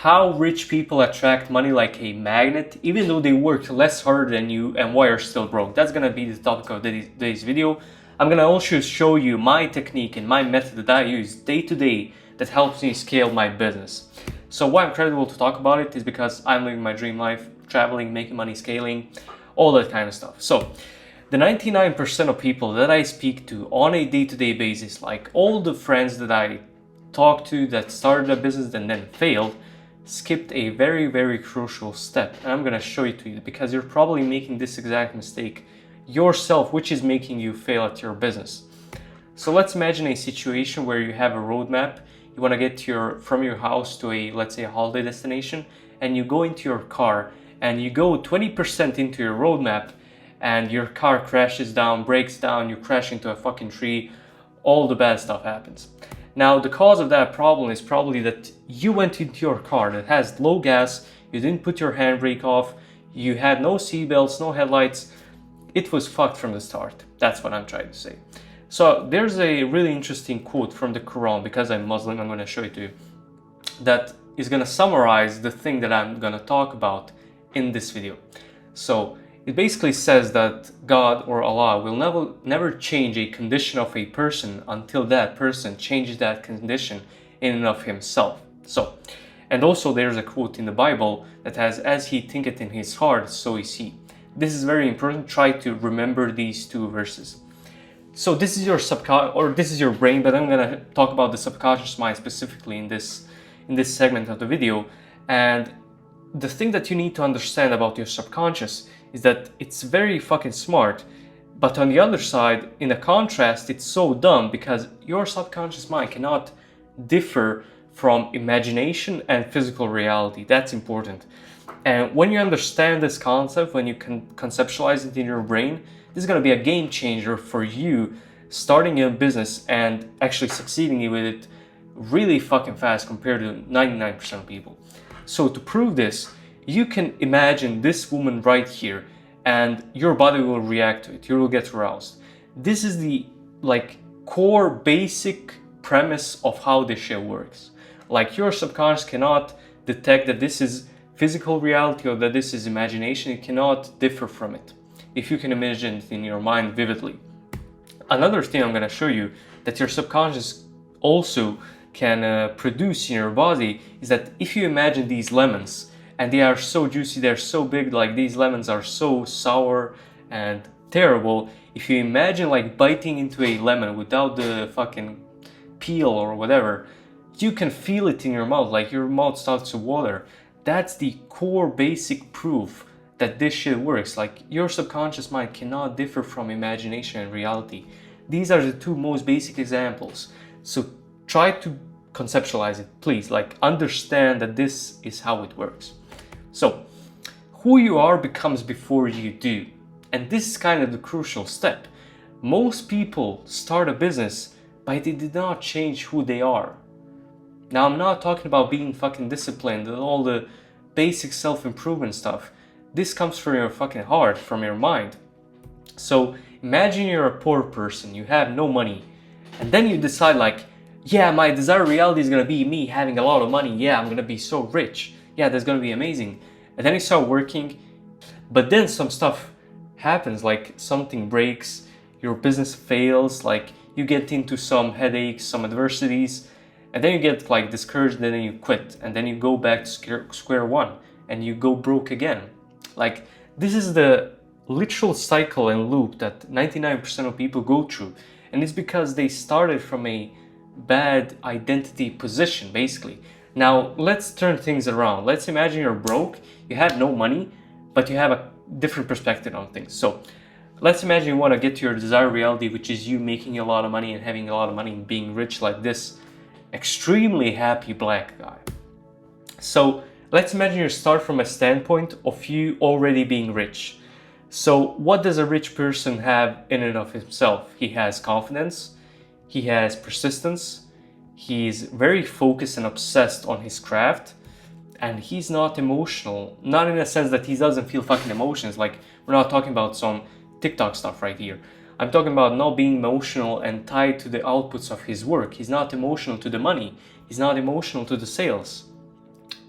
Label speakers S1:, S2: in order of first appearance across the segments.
S1: how rich people attract money like a magnet, even though they worked less hard than you, and why you're still broke. That's gonna be the topic of today's video. I'm gonna also show you my technique and my method that I use day to day that helps me scale my business. So why I'm credible to talk about it is because I'm living my dream life, traveling, making money, scaling, all that kind of stuff. So the 99% of people that I speak to on a day-to-day basis, like all the friends that I talked to that started a business and then failed, skipped a very, very crucial step. And I'm gonna show it to you because you're probably making this exact mistake yourself, which is making you fail at your business. So let's imagine a situation where you have a roadmap. You wanna get from your house to let's say a holiday destination, and you go into your car and you go 20% into your roadmap and your car crashes down, breaks down, you crash into a fucking tree, all the bad stuff happens. Now, the cause of that problem is probably that you went into your car that has low gas, you didn't put your handbrake off, you had no seatbelts, no headlights. It was fucked from the start. That's what I'm trying to say. So there's a really interesting quote from the Quran, because I'm Muslim, I'm gonna show it to you, that is gonna summarize the thing that I'm gonna talk about in this video. So it basically says that God or Allah will never change a condition of a person until that person changes that condition in and of himself. So, and also there's a quote in the Bible that has, as he thinketh in his heart, so is he. This is very important. Try to remember these two verses. So this is your this is your brain, but I'm gonna talk about the subconscious mind specifically in this segment of the video. And the thing that you need to understand about your subconscious is that it's very fucking smart, but on the other side, in a contrast, it's so dumb because your subconscious mind cannot differ from imagination and physical reality. That's important. And when you understand this concept, when you can conceptualize it in your brain, this is going to be a game changer for you starting a business and actually succeeding with it really fucking fast compared to 99% of people. So to prove this, you can imagine this woman right here and your body will react to it. You will get aroused. This is the core basic premise of how this shit works. Like, your subconscious cannot detect that this is physical reality or that this is imagination. It cannot differ from it if you can imagine it in your mind vividly. Another thing I'm going to show you that your subconscious also can produce in your body is that if you imagine these lemons, and they are so juicy, they're so big, like these lemons are so sour and terrible. If you imagine like biting into a lemon without the fucking peel or whatever, you can feel it in your mouth, like your mouth starts to water. That's the core basic proof that this shit works. Like, your subconscious mind cannot differ from imagination and reality. These are the two most basic examples. So try to conceptualize it, please. Like, understand that this is how it works. So, who you are becomes before you do. And this is kind of the crucial step. Most people start a business, but they did not change who they are. Now, I'm not talking about being fucking disciplined and all the basic self-improvement stuff. This comes from your fucking heart, from your mind. So, imagine you're a poor person, you have no money, and then you decide like, yeah, my desired reality is gonna be me having a lot of money. Yeah, I'm gonna be so rich. Yeah, that's gonna be amazing. And then you start working, but then some stuff happens, like something breaks, your business fails, like you get into some headaches, some adversities, and then you get like discouraged, and then you quit, and then you go back to square one, and you go broke again. Like, this is the literal cycle and loop that 99% of people go through, and it's because they started from a bad identity position, basically. Now, let's turn things around. Let's imagine you're broke, you have no money, but you have a different perspective on things. So, let's imagine you want to get to your desired reality, which is you making a lot of money and having a lot of money and being rich like this extremely happy black guy. So, let's imagine you start from a standpoint of you already being rich. So, what does a rich person have in and of himself? He has confidence, he has persistence, he's very focused and obsessed on his craft, and he's not emotional. Not in a sense that he doesn't feel fucking emotions, like we're not talking about some TikTok stuff right here. I'm talking about not being emotional and tied to the outputs of his work. He's not emotional to the money. He's not emotional to the sales.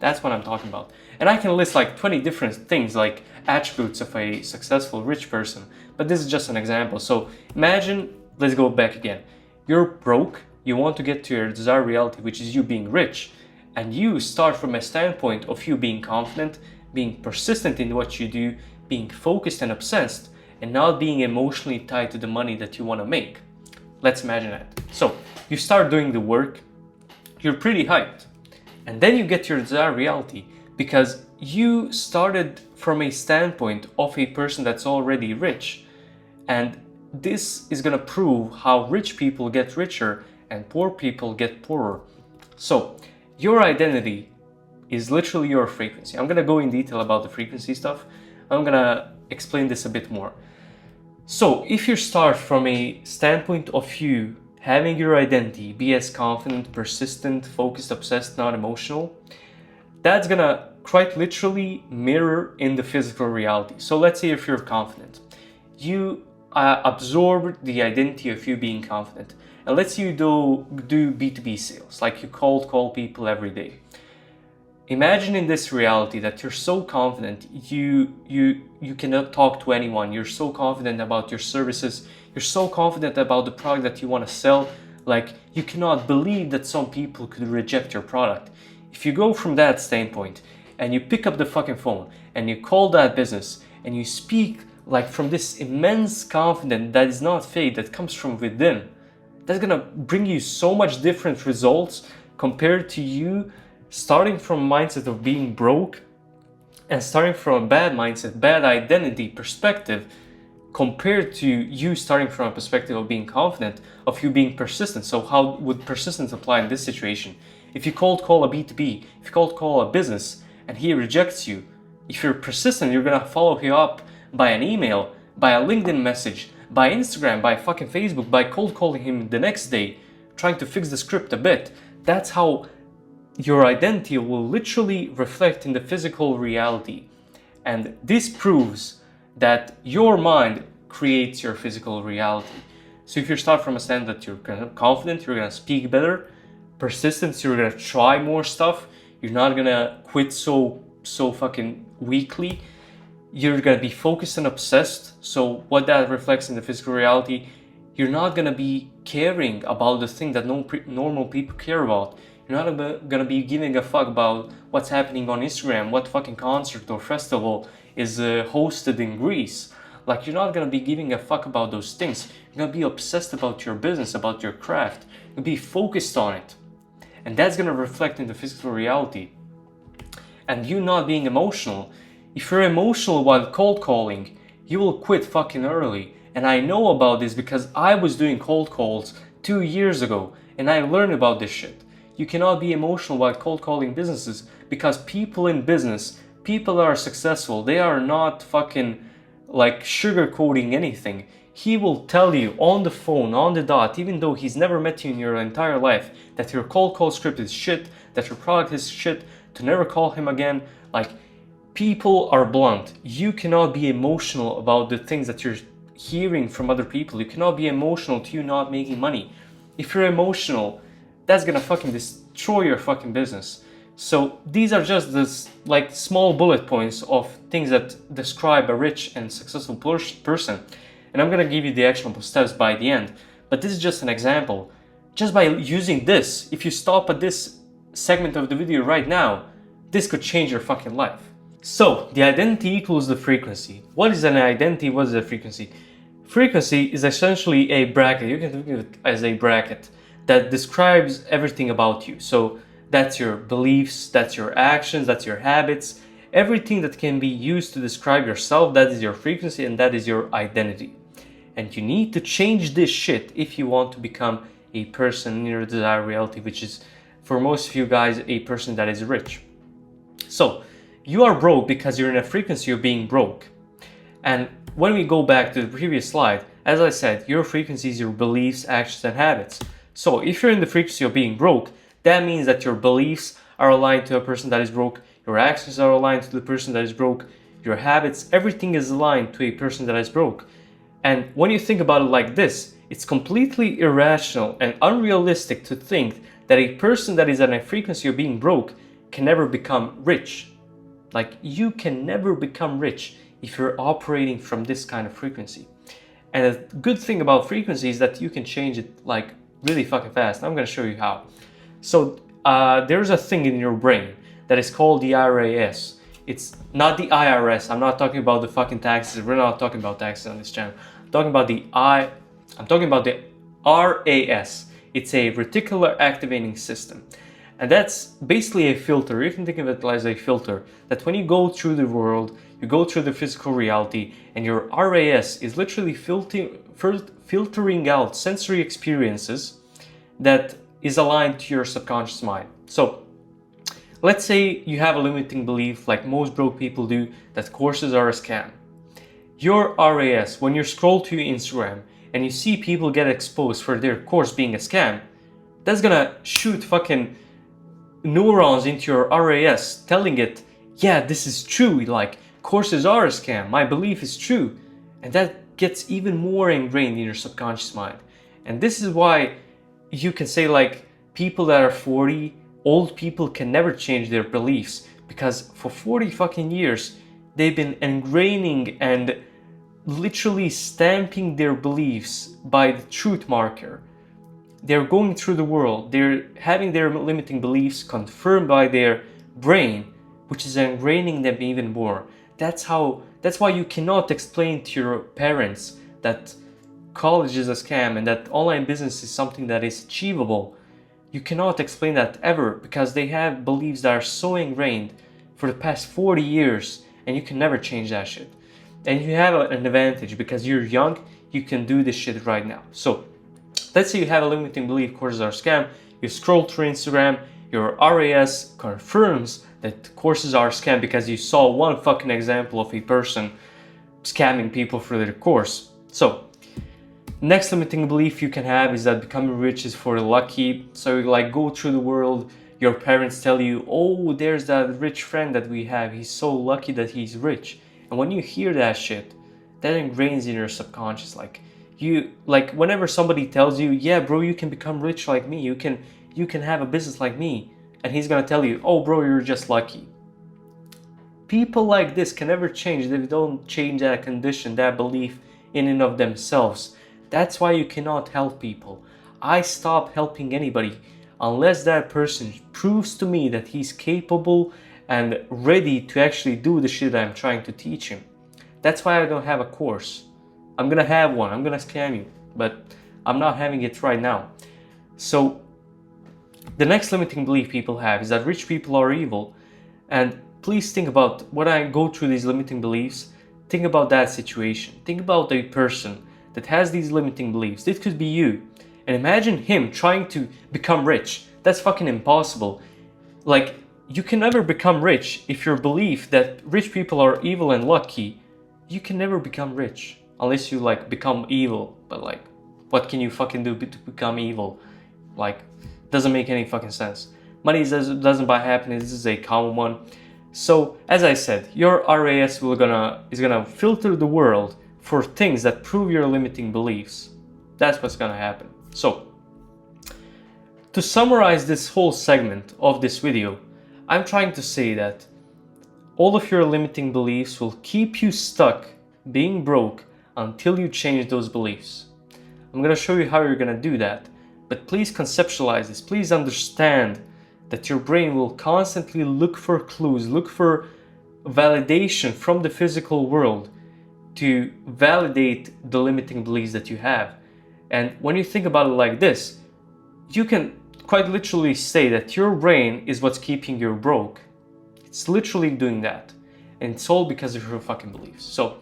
S1: That's what I'm talking about. And I can list like 20 different things, like attributes of a successful rich person, but this is just an example. So imagine, let's go back again. You're broke, you want to get to your desired reality, which is you being rich, and you start from a standpoint of you being confident, being persistent in what you do, being focused and obsessed, and not being emotionally tied to the money that you want to make. Let's imagine that. So you start doing the work, you're pretty hyped, and then you get your desired reality because you started from a standpoint of a person that's already rich. And this is gonna prove how rich people get richer and poor people get poorer. So your identity is literally your frequency. I'm gonna go in detail about the frequency stuff. I'm gonna explain this a bit more. So if you start from a standpoint of you having your identity be as confident, persistent, focused, obsessed, not emotional, that's gonna quite literally mirror in the physical reality. So let's say if you're confident, you absorb the identity of you being confident, and let's say you do B2B sales, like you cold call people every day. Imagine in this reality that you're so confident, you cannot talk to anyone. You're so confident about your services. You're so confident about the product that you want to sell. Like, you cannot believe that some people could reject your product. If you go from that standpoint and you pick up the fucking phone and you call that business and you speak like from this immense confidence that is not fake, that comes from within, that's gonna bring you so much different results compared to you starting from a mindset of being broke and starting from a bad mindset, bad identity perspective, compared to you starting from a perspective of being confident, of you being persistent. So how would persistence apply in this situation? If you cold call a B2B, if you cold call a business and he rejects you, if you're persistent, you're gonna follow him up by an email, by a LinkedIn message, by Instagram, by fucking Facebook, by cold calling him the next day, trying to fix the script a bit. That's how your identity will literally reflect in the physical reality. And this proves that your mind creates your physical reality. So if you start from a stand that you're confident, you're gonna speak better, persistence, you're gonna try more stuff, you're not gonna quit so fucking weakly, you're gonna be focused and obsessed. So what that reflects in the physical reality, you're not gonna be caring about the thing that normal people care about. You're not gonna be giving a fuck about what's happening on Instagram, what fucking concert or festival is hosted in Greece. Like, you're not gonna be giving a fuck about those things. You're gonna be obsessed about your business, about your craft. You're gonna be focused on it. And that's gonna reflect in the physical reality. And you not being emotional. If you're emotional while cold calling, you will quit fucking early. And I know about this because I was doing cold calls 2 years ago and I learned about this shit. You cannot be emotional while cold calling businesses because people in business, people that are successful, they are not fucking like sugarcoating anything. He will tell you on the phone, on the dot, even though he's never met you in your entire life, that your cold call script is shit, that your product is shit, to never call him again. Like, people are blunt. You cannot be emotional about the things that you're hearing from other people. You cannot be emotional to you not making money. If you're emotional, that's gonna fucking destroy your fucking business. So these are just this like small bullet points of things that describe a rich and successful person. And I'm gonna give you the actionable steps by the end. But this is just an example. Just by using this, if you stop at this segment of the video right now, this could change your fucking life. So the identity equals the frequency. What is an identity? What is a frequency? Frequency is essentially a bracket. You can think of it as a bracket that describes everything about you. So that's your beliefs, that's your actions, that's your habits, everything that can be used to describe yourself. That is your frequency and that is your identity. And you need to change this shit if you want to become a person in your desired reality, which is for most of you guys a person that is rich. So you are broke because you're in a frequency of being broke. And when we go back to the previous slide, as I said, your frequency is your beliefs, actions, and habits. So if you're in the frequency of being broke, that means that your beliefs are aligned to a person that is broke, your actions are aligned to the person that is broke, your habits, everything is aligned to a person that is broke. And when you think about it like this, it's completely irrational and unrealistic to think that a person that is at a frequency of being broke can never become rich. Like, you can never become rich if you're operating from this kind of frequency. And a good thing about frequency is that you can change it like really fucking fast. I'm gonna show you how. So there's a thing in your brain that is called the RAS. It's not the IRS. I'm not talking about the fucking taxes. We're not talking about taxes on this channel. I'm talking about the RAS. It's a reticular activating system. And that's basically a filter. You can think of it as a filter that when you go through the world, you go through the physical reality, and your RAS is literally filtering out sensory experiences that is aligned to your subconscious mind. So let's say you have a limiting belief, like most broke people do, that courses are a scam. Your RAS, when you scroll to your Instagram and you see people get exposed for their course being a scam, that's gonna shoot fucking neurons into your RAS telling it, yeah, this is true, like courses are a scam, my belief is true. And that gets even more ingrained in your subconscious mind. And this is why you can say, like, people that are 40, old people can never change their beliefs, because for 40 fucking years they've been ingraining and literally stamping their beliefs by the truth marker. They're going through the world, they're having their limiting beliefs confirmed by their brain, which is ingraining them even more. That's why you cannot explain to your parents that college is a scam and that online business is something that is achievable. You cannot explain that ever, because they have beliefs that are so ingrained for the past 40 years, and you can never change that shit. And you have an advantage because you're young, you can do this shit right now. So let's say you have a limiting belief courses are a scam, you scroll through Instagram, your RAS confirms that courses are a scam because you saw one fucking example of a person scamming people for their course. So next limiting belief you can have is that becoming rich is for the lucky. So you like go through the world, your parents tell you, oh, there's that rich friend that we have, he's so lucky that he's rich. And when you hear that shit, that ingrains in your subconscious. Like whenever somebody tells you, yeah bro, you can become rich like me, you can have a business like me, and he's gonna tell you, oh bro, you're just lucky. People like this can never change. They don't change that condition, that belief in and of themselves. That's why you cannot help people. I stop helping anybody unless that person proves to me that he's capable and ready to actually do the shit I'm trying to teach him. That's why I don't have a course. I'm gonna have one, I'm gonna scam you, but I'm not having it right now. So the next limiting belief people have is that rich people are evil. And please think about, when I go through these limiting beliefs, think about that situation. Think about a person that has these limiting beliefs. This could be you. And imagine him trying to become rich. That's fucking impossible. Like, you can never become rich if your belief that rich people are evil and lucky. You can never become rich unless you like become evil. But like, what can you fucking do to become evil? Like, doesn't make any fucking sense. Money doesn't buy happiness. This is a common one. So as I said, your RAS is gonna filter the world for things that prove your limiting beliefs. That's what's gonna happen. So to summarize this whole segment of this video, I'm trying to say that all of your limiting beliefs will keep you stuck being broke until you change those beliefs. I'm gonna show you how you're gonna do that, but please conceptualize this. Please understand that your brain will constantly look for clues, look for validation from the physical world to validate the limiting beliefs that you have. And when you think about it like this, you can quite literally say that your brain is what's keeping you broke. It's literally doing that. And it's all because of your fucking beliefs. So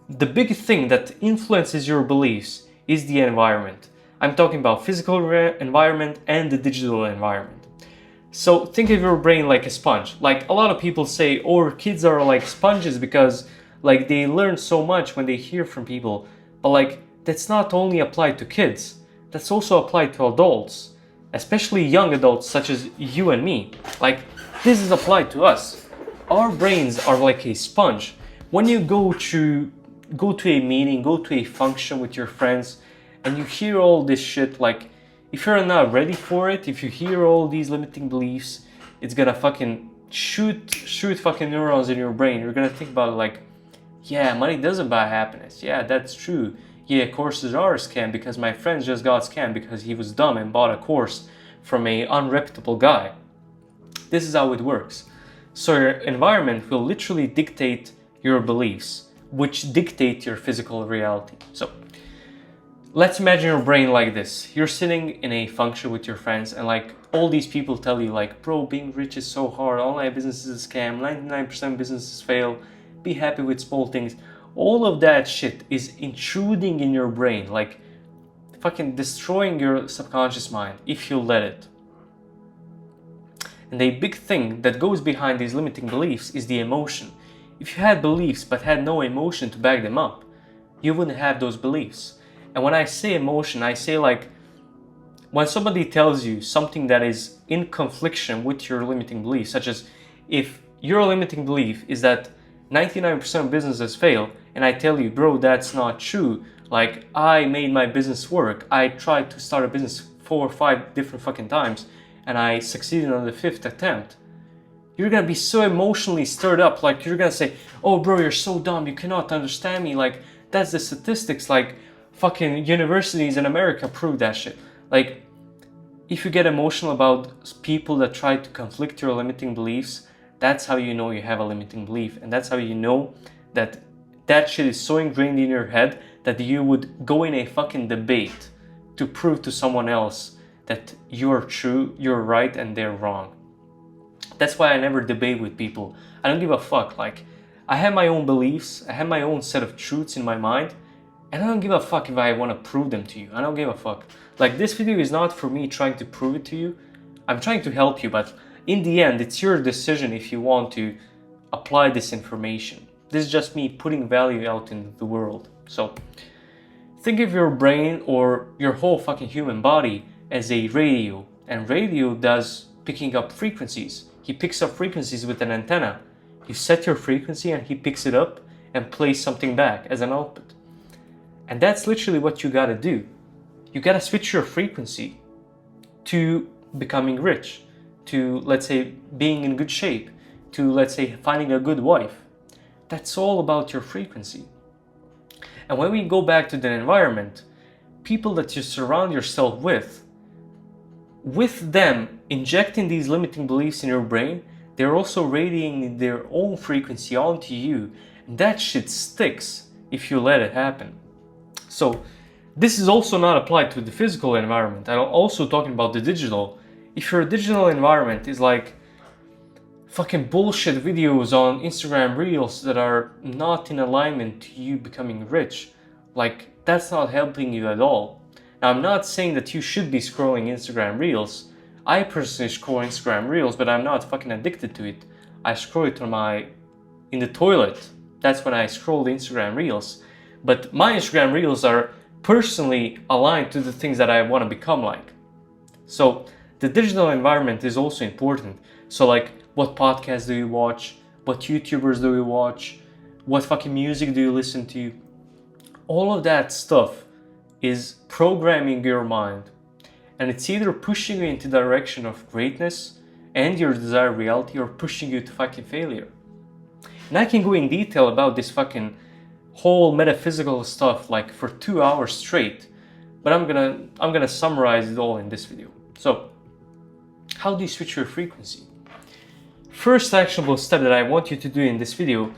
S1: the big thing that influences your beliefs is the environment. I'm talking about physical environment and the digital environment. So think of your brain like a sponge. Like a lot of people say, oh, kids are like sponges because like they learn so much when they hear from people. But like, that's not only applied to kids. That's also applied to adults, especially young adults such as you and me. Like, this is applied to us. Our brains are like a sponge. When you go to a meeting, go to a function with your friends, and you hear all this shit, like, if you're not ready for it, if you hear all these limiting beliefs, it's gonna fucking shoot fucking neurons in your brain. You're gonna think about it like, yeah, money doesn't buy happiness. Yeah, that's true. Yeah, courses are a scam because my friend just got scammed because he was dumb and bought a course from a unreputable guy. This is how it works. So your environment will literally dictate your beliefs, which dictate your physical reality. So let's imagine your brain like this. You're sitting in a function with your friends and like all these people tell you like, bro, being rich is so hard. Online business is a scam. 99% businesses fail. Be happy with small things. All of that shit is intruding in your brain, like fucking destroying your subconscious mind if you let it. And a big thing that goes behind these limiting beliefs is the emotion. If you had beliefs but had no emotion to back them up, you wouldn't have those beliefs. And when I say emotion, I say like when somebody tells you something that is in confliction with your limiting beliefs, such as if your limiting belief is that 99% of businesses fail, and I tell you, bro, that's not true. Like, I made my business work. I tried to start a business 4 or 5 different fucking times, and I succeeded on the 5th attempt. You're gonna be so emotionally stirred up. Like, you're gonna say, oh, bro, you're so dumb. You cannot understand me. Like, that's the statistics. Like, fucking universities in America prove that shit. Like, if you get emotional about people that try to conflict your limiting beliefs, that's how you know you have a limiting belief. And that's how you know that that shit is so ingrained in your head that you would go in a fucking debate to prove to someone else that you're true, you're right, and they're wrong. That's why I never debate with people. I don't give a fuck. Like, I have my own beliefs, I have my own set of truths in my mind, and I don't give a fuck if I want to prove them to you. I don't give a fuck. Like, this video is not for me trying to prove it to you. I'm trying to help you, but in the end, it's your decision if you want to apply this information. This is just me putting value out into the world. So, think of your brain or your whole fucking human body as a radio. And radio does picking up frequencies. He picks up frequencies with an antenna. You set your frequency and he picks it up and plays something back as an output. And that's literally what you gotta do. You gotta switch your frequency to becoming rich, to, let's say, being in good shape, to, let's say, finding a good wife. That's all about your frequency. And when we go back to the environment, people that you surround yourself with them injecting these limiting beliefs in your brain, they're also radiating their own frequency onto you. And that shit sticks if you let it happen. So this is also not applied to the physical environment. I'm also talking about the digital. If your digital environment is like fucking bullshit videos on Instagram Reels that are not in alignment to you becoming rich, like, that's not helping you at all. Now, I'm not saying that you should be scrolling Instagram Reels. I personally scroll Instagram Reels, but I'm not fucking addicted to it. I scroll it in the toilet. That's when I scroll the Instagram Reels. But my Instagram Reels are personally aligned to the things that I want to become like. So the digital environment is also important. So like, what podcasts do you watch? What YouTubers do you watch? What fucking music do you listen to? All of that stuff is programming your mind. And it's either pushing you into the direction of greatness and your desired reality, or pushing you to fucking failure. And I can go in detail about this fucking whole metaphysical stuff like for 2 hours straight, but I'm gonna summarize it all in this video. So, how do you switch your frequency? First actionable step that I want you to do in this video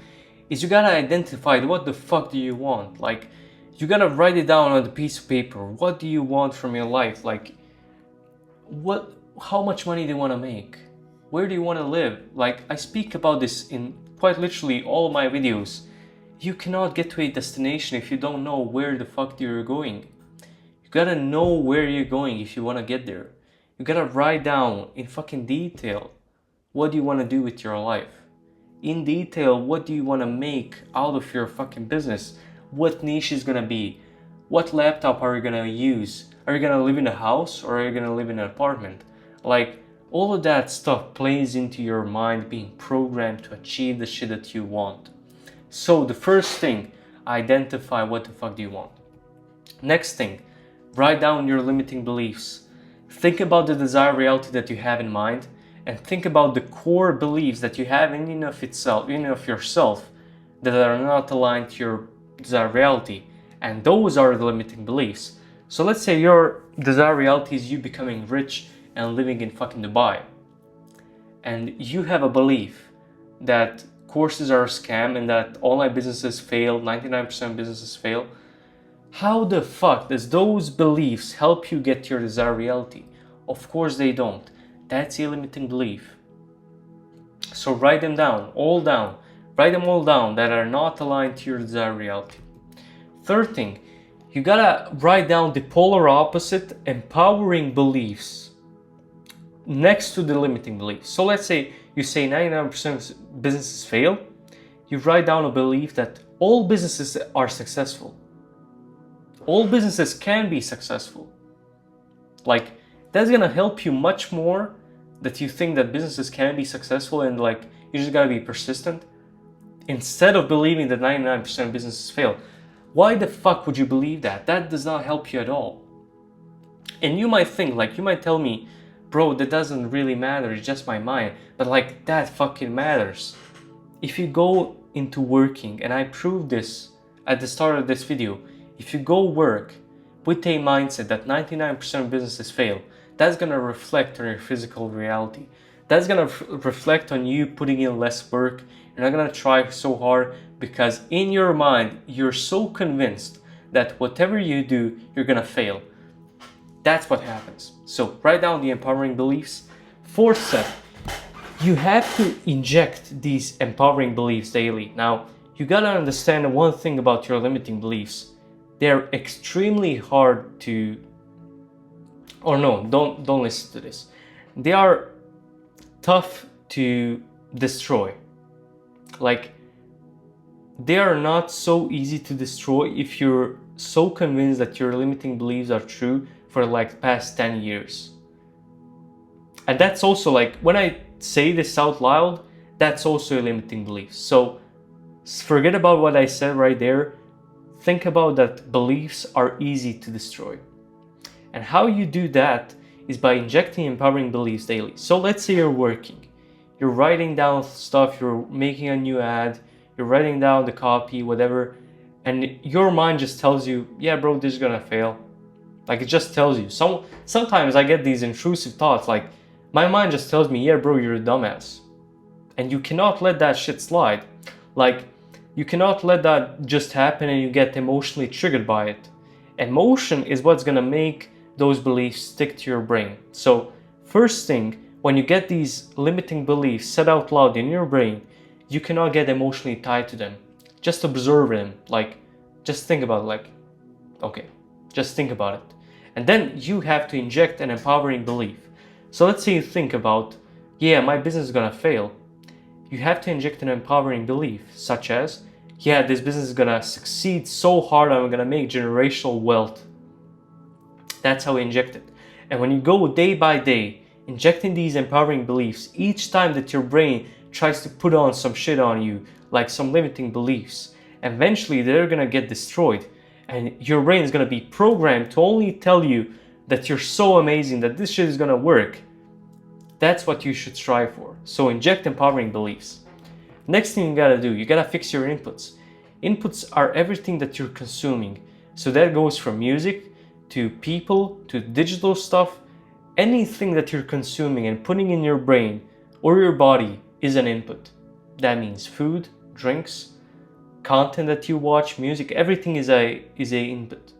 S1: is you gotta identify what the fuck do you want. Like, you gotta write it down on a piece of paper. What do you want from your life? Like, how much money do you want to make? Where do you want to live? Like, I speak about this in quite literally all my videos. You cannot get to a destination if you don't know where the fuck you're going. You gotta know where you're going if you want to get there. You gotta write down in fucking detail what do you want to do with your life. In detail, what do you want to make out of your fucking business? What niche is gonna be? What laptop are you gonna use? Are you gonna live in a house or are you gonna live in an apartment? Like, all of that stuff plays into your mind being programmed to achieve the shit that you want. So the first thing, identify what the fuck do you want. Next thing, write down your limiting beliefs. Think about the desired reality that you have in mind and think about the core beliefs that you have in and of itself, in and of yourself, that are not aligned to your desired reality. And those are the limiting beliefs. So let's say your desired reality is you becoming rich and living in fucking Dubai. And you have a belief that courses are a scam and that online businesses fail, 99% of businesses fail. How the fuck does those beliefs help you get your desired reality? Of course they don't. That's a limiting belief. So write them down, all down. Write them all down that are not aligned to your desired reality. Third thing, you gotta write down the polar opposite empowering beliefs next to the limiting beliefs. So let's say you say 99% of businesses fail. You write down a belief that all businesses are successful. All businesses can be successful. Like, that's gonna help you much more that you think that businesses can be successful, and like you just gotta be persistent instead of believing that 99% of businesses fail. Why the fuck would you believe that? That does not help you at all. And you might think, like, you might tell me, bro, that doesn't really matter, it's just my mind. But like, that fucking matters. If you go into working, and I proved this at the start of this video, if you go work with a mindset that 99% of businesses fail, that's gonna reflect on your physical reality. That's gonna reflect on you putting in less work. You're not gonna try so hard because in your mind, you're so convinced that whatever you do, you're gonna fail. That's what happens. So write down the empowering beliefs. Fourth step, you have to inject these empowering beliefs daily. Now, you gotta understand one thing about your limiting beliefs. They're extremely hard to, or no, don't listen to this. They are tough to destroy. Like, they are not so easy to destroy if you're so convinced that your limiting beliefs are true for like past 10 years. And that's also like, when I say this out loud, that's also a limiting belief. So forget about what I said right there. Think about that beliefs are easy to destroy. And how you do that is by injecting empowering beliefs daily. So let's say you're working. You're writing down stuff, you're making a new ad, you're writing down the copy, whatever, and your mind just tells you, yeah, bro, this is gonna fail. Like, it just tells you. Sometimes I get these intrusive thoughts, like, my mind just tells me, yeah, bro, you're a dumbass. And you cannot let that shit slide. Like, you cannot let that just happen and you get emotionally triggered by it. Emotion is what's gonna make those beliefs stick to your brain. So, first thing, when you get these limiting beliefs said out loud in your brain, you cannot get emotionally tied to them. Just observe them. Like, just think about it. Like, okay, just think about it. And then you have to inject an empowering belief. So let's say you think about, yeah, my business is gonna fail. You have to inject an empowering belief, such as, yeah, this business is gonna succeed so hard, I'm gonna make generational wealth. That's how we inject it. And when you go day by day, injecting these empowering beliefs, each time that your brain tries to put on some shit on you, like some limiting beliefs, eventually they're gonna get destroyed. And your brain is gonna be programmed to only tell you that you're so amazing, that this shit is gonna work. That's what you should strive for. So inject empowering beliefs. Next thing you gotta do, you gotta fix your inputs. Inputs are everything that you're consuming. So that goes from music to people to digital stuff. Anything that you're consuming and putting in your brain or your body is an input. That means food, drinks, content that you watch, music, everything is a input.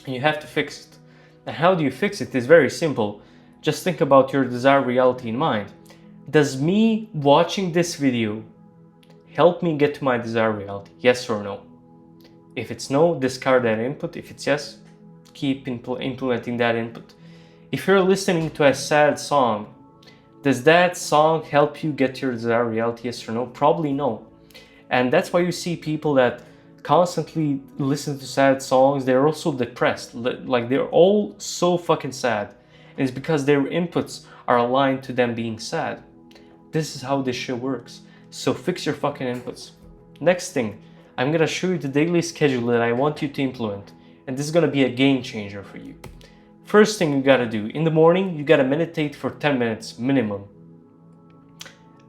S1: And you have to fix it. And how do you fix it? It's very simple. Just think about your desired reality in mind. Does me watching this video help me get to my desired reality? Yes or no? If it's no, discard that input. If it's yes, keep implementing that input. If you're listening to a sad song, does that song help you get your desired reality? Yes or no? Probably no. And that's why you see people that constantly listen to sad songs, they're also depressed. Like, they're all so fucking sad. And it's because their inputs are aligned to them being sad. This is how this shit works. So fix your fucking inputs. Next thing, I'm gonna show you the daily schedule that I want you to implement. And this is gonna be a game changer for you. First thing you gotta do, in the morning, you gotta meditate for 10 minutes minimum.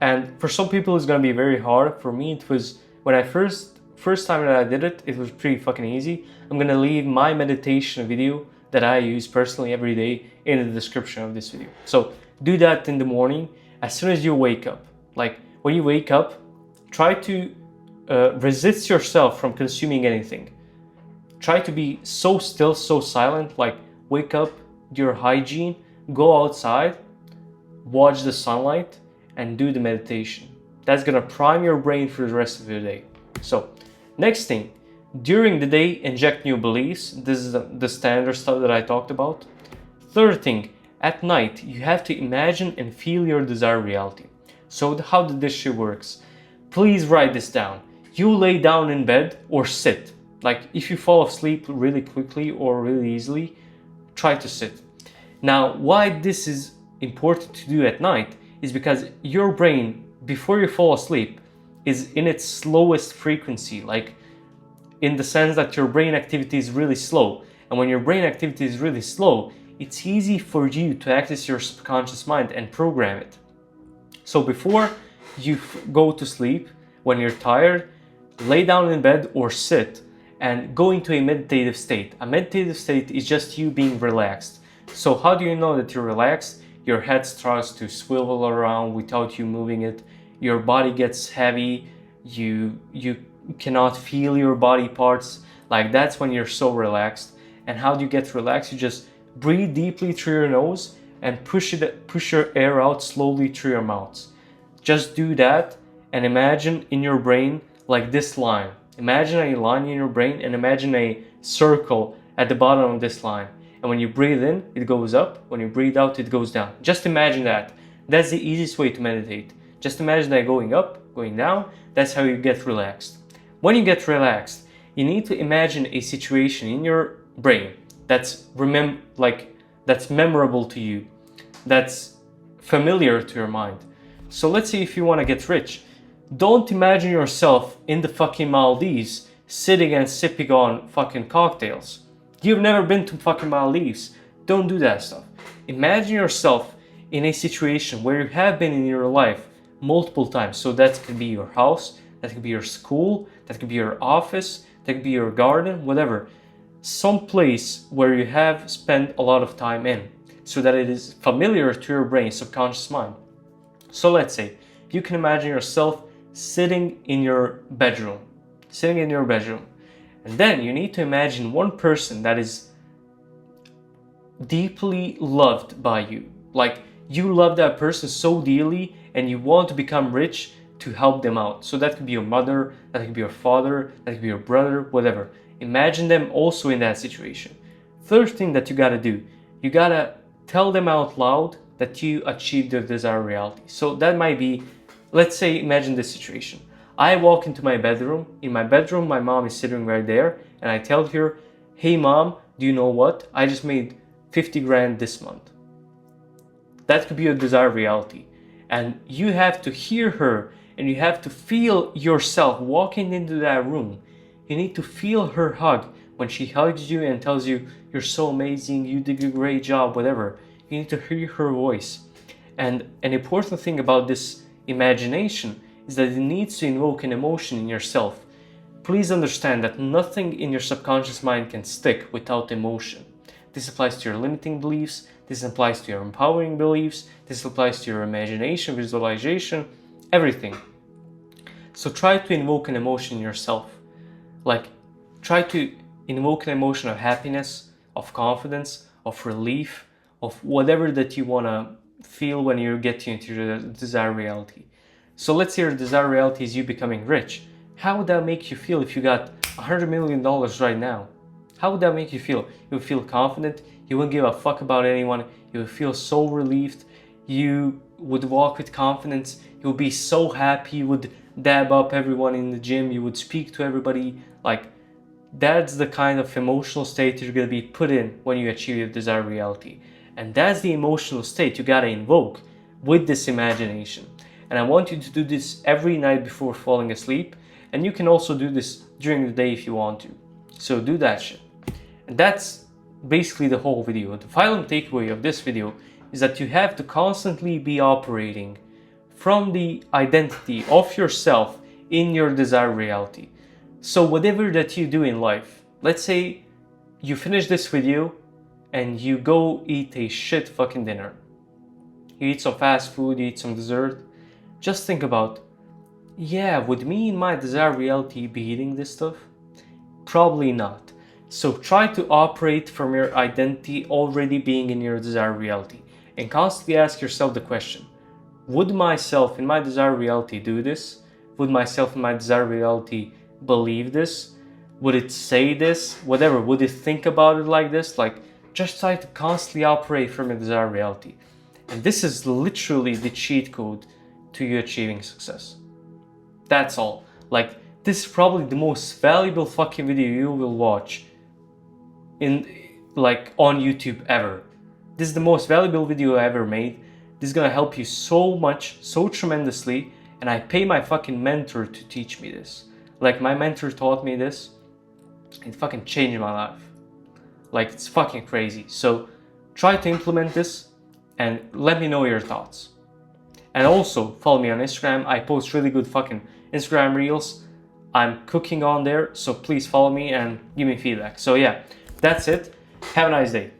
S1: And for some people, it's gonna be very hard. For me, it was when I first time that I did it, it was pretty fucking easy. I'm gonna leave my meditation video that I use personally every day in the description of this video. So do that in the morning as soon as you wake up. Like when you wake up, try to resist yourself from consuming anything. Try to be so still, so silent, like wake up, do your hygiene, go outside, watch the sunlight, and do the meditation. That's gonna prime your brain for the rest of the day. So, next thing, during the day, inject new beliefs. This is the standard stuff that I talked about. Third thing, at night, you have to imagine and feel your desired reality. So, how this shit works? Please write this down. You lay down in bed or sit. Like if you fall asleep really quickly or really easily, try to sit. Now, why this is important to do at night is because your brain, before you fall asleep, is in its slowest frequency, like in the sense that your brain activity is really slow. And when your brain activity is really slow, it's easy for you to access your subconscious mind and program it. So before you go to sleep, when you're tired, lay down in bed or sit and go into a meditative state. A meditative state is just you being relaxed. So how do you know that you're relaxed? Your head starts to swivel around without you moving it. Your body gets heavy. You cannot feel your body parts. Like that's when you're so relaxed. And how do you get relaxed? You just breathe deeply through your nose and push your air out slowly through your mouth. Just do that and imagine in your brain like this line. Imagine a line in your brain and imagine a circle at the bottom of this line. And when you breathe in, it goes up. When you breathe out, it goes down. Just imagine that. That's the easiest way to meditate. Just imagine that going up, going down. That's how you get relaxed. When you get relaxed, you need to imagine a situation in your brain that's memorable to you, that's familiar to your mind. So let's say if you want to get rich, don't imagine yourself in the fucking Maldives sitting and sipping on fucking cocktails. You've never been to fucking Maldives. Don't do that stuff. Imagine yourself in a situation where you have been in your life multiple times. So that could be your house, that could be your school, that could be your office, that could be your garden, whatever. Some place where you have spent a lot of time in, so that it is familiar to your brain, subconscious mind. So let's say you can imagine yourself sitting in your bedroom, and then you need to imagine one person that is deeply loved by you. Like you love that person so dearly and you want to become rich to help them out. So that could be your mother, that could be your father, that could be your brother, whatever. Imagine them also in that situation. Third thing that you gotta do, you gotta tell them out loud that you achieved their desired reality. So that might be, let's say, imagine this situation. I walk into my bedroom. In my bedroom, my mom is sitting right there, and I tell her, "Hey mom, do you know what? I just made 50 grand this month." That could be your desired reality. And you have to hear her, and you have to feel yourself walking into that room. You need to feel her hug when she hugs you and tells you, "You're so amazing, you did a great job," whatever. You need to hear her voice. And an important thing about this imagination is that it needs to invoke an emotion in yourself. Please understand that nothing in your subconscious mind can stick without emotion. This applies to your limiting beliefs, this applies to your empowering beliefs, this applies to your imagination, visualization, everything. So try to invoke an emotion in yourself. Like, try to invoke an emotion of happiness, of confidence, of relief, of whatever that you want to feel when you get into your desired reality. So let's say your desired reality is you becoming rich. How would that make you feel if you got $100 million right now? How would that make you feel? You would feel confident, you wouldn't give a fuck about anyone, you would feel so relieved, you would walk with confidence, you would be so happy, you would dab up everyone in the gym, you would speak to everybody. Like, that's the kind of emotional state you're going to be put in when you achieve your desired reality. And that's the emotional state you got to invoke with this imagination. And I want you to do this every night before falling asleep. And you can also do this during the day if you want to. So do that shit. And that's basically the whole video. The final takeaway of this video is that you have to constantly be operating from the identity of yourself in your desired reality. So whatever that you do in life, let's say you finish this video and you go eat a shit fucking dinner. You eat some fast food, you eat some dessert. Just think about, yeah, would me in my desired reality be eating this stuff? Probably not. So try to operate from your identity already being in your desired reality and constantly ask yourself the question, would myself in my desired reality do this? Would myself in my desired reality believe this? Would it say this? Whatever, would it think about it like this? Like, just try to constantly operate from your desired reality. And this is literally the cheat code to you achieving success. That's all. Like, this is probably the most valuable fucking video you will watch on YouTube ever. This is the most valuable video I ever made. This is gonna help you so much, so tremendously, and I pay my fucking mentor to teach me this. Like, my mentor taught me this, it fucking changed my life. Like, it's fucking crazy. So try to implement this and let me know your thoughts. And also follow me on Instagram. I post really good fucking Instagram reels. I'm cooking on there, so please follow me and give me feedback. So yeah, that's it. Have a nice day.